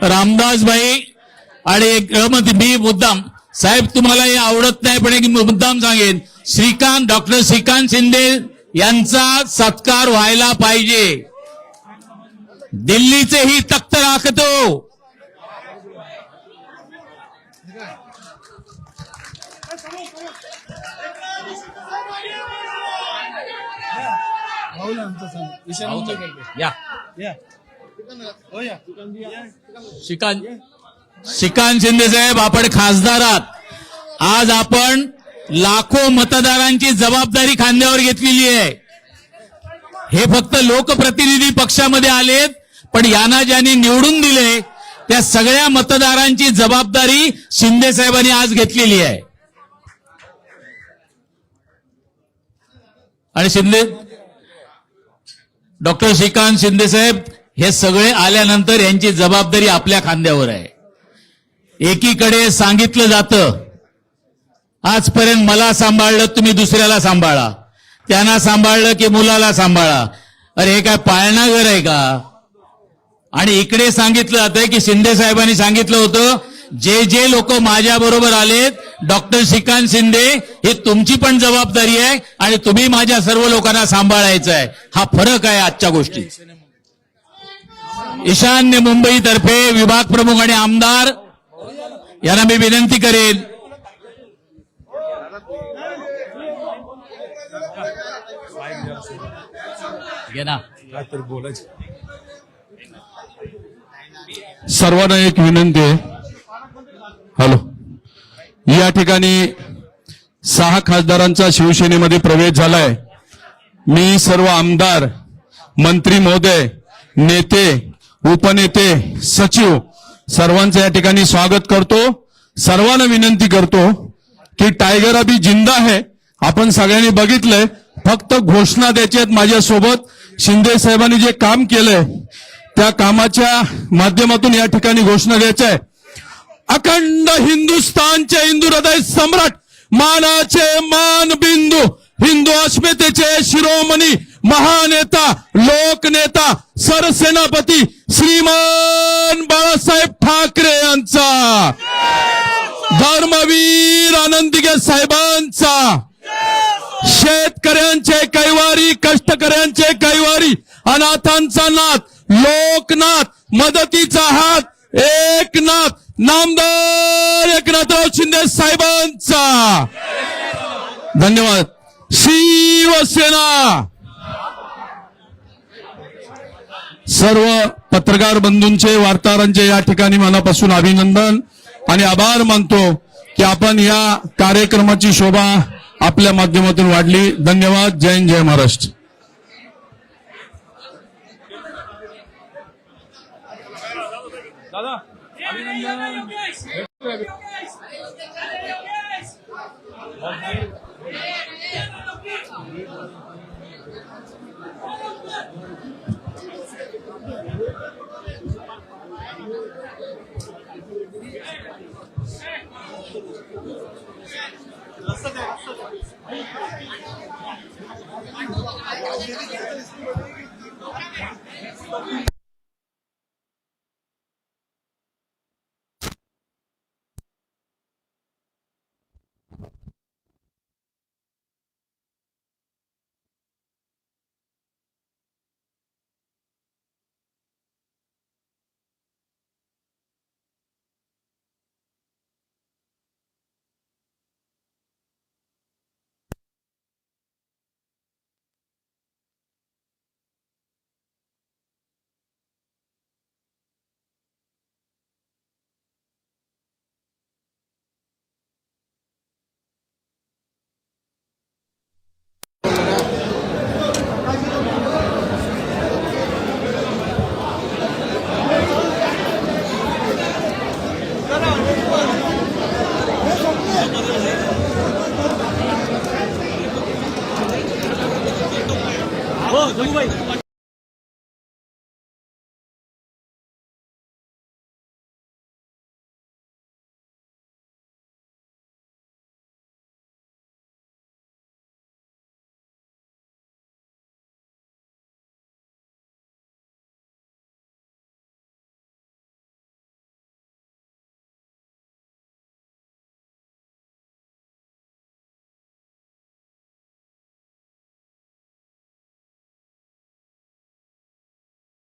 रामदास भाई आणि एक मी मुद्दाम साहेब तुम्हाला हे आवडत नाही पण एक मुद्दाम सांगेन, डॉक्टर श्रीकांत शिंदे यांचा सत्कार व्हायला पाहिजे. दिल्लीचे ही तख्त राखतो. श्रीकांत शिंदे साहेब, आपण खासदार आहात. आज आपण लाखो मतदारांची जबाबदारी खांद्यावर घेतलेली आहे. हे फक्त लोकप्रतिनिधी पक्षामध्ये आलेत, पण यांना ज्यांनी निवडून दिले त्या सगळ्या मतदारांची जबाबदारी शिंदे साहेबांनी आज घेतलेली आहे. आणि डॉक्टर श्रीकांत शिंदे साहेब हे सगळे आल्यानंतर यांची जबाबदारी आपल्या खांद्यावर आहे. एकीकडे सांगितलं जातं आजपर्यंत मला सांभाळलं तुम्ही दुसऱ्याला सांभाळा, त्यांना सांभाळलं की मुलाला सांभाळा. अरे हे काय पाळणा घर आहे का? आणि इकडे सांगितलं जातंय की शिंदे साहेबांनी सांगितलं होतं जे जे लोक माझ्या बरोबर आलेत, डॉक्टर श्रीकांत शिंदे ही तुमची पण जबाबदारी आहे आणि तुम्ही माझ्या सर्व लोकांना सांभाळायचं आहे. हा फरक आहे आजच्या गोष्टी. ईशान्य मुंबईतर्फे विभाग प्रमुख आणि आमदार यांना मी विनंती करेन, सर्वांना एक विनंती आहे. हॅलो, या ठिकाणी 6 खासदारांचा शिवसेनेमध्ये प्रवेश झालाय. मी सर्व आमदार, मंत्री महोदय, नेते, उपनेते, सचिव सर्वांचं या ठिकाणी स्वागत करतो. सर्वांना विनंती करतो की टायगर अभी जिंदा है. आपण सगळ्यांनी बघितलंय, फक्त घोषणा द्यायच्या आहेत. माझ्यासोबत शिंदे साहेबांनी जे काम केलंय त्या कामाच्या माध्यमातून या ठिकाणी घोषणा द्यायच्या आहे. अखंड हिंदुस्थानचे हिंदू हृदय सम्राट, मानाचे मानबिंदू, हिंदू अस्मितेचे शिरोमणी, महानेता, लोकनेता, सरसेनापती श्रीमान बाळासाहेब ठाकरे यांचा, धर्मवीर आनंदीगे साहेबांचा, शेतकऱ्यांचे कैवारी, कष्टकऱ्यांचे कैवारी, अनाथांचा नाथ, लोकनाथ, मदतीचा हात, एकनाथ, नामदार एकनाथराव शिंदे साहेबांचा. धन्यवाद. शिवसेना. सर्व पत्रकार बंधूंचे, वार्ताहरांचे या ठिकाणी मनापासून अभिनंदन आणि आभार मानतो की आपण या कार्यक्रमाची शोभा आपल्या माध्यमातून वाढली. धन्यवाद. जय हिंद, जय महाराष्ट्र. दादा अभिनंदन. जगू भाई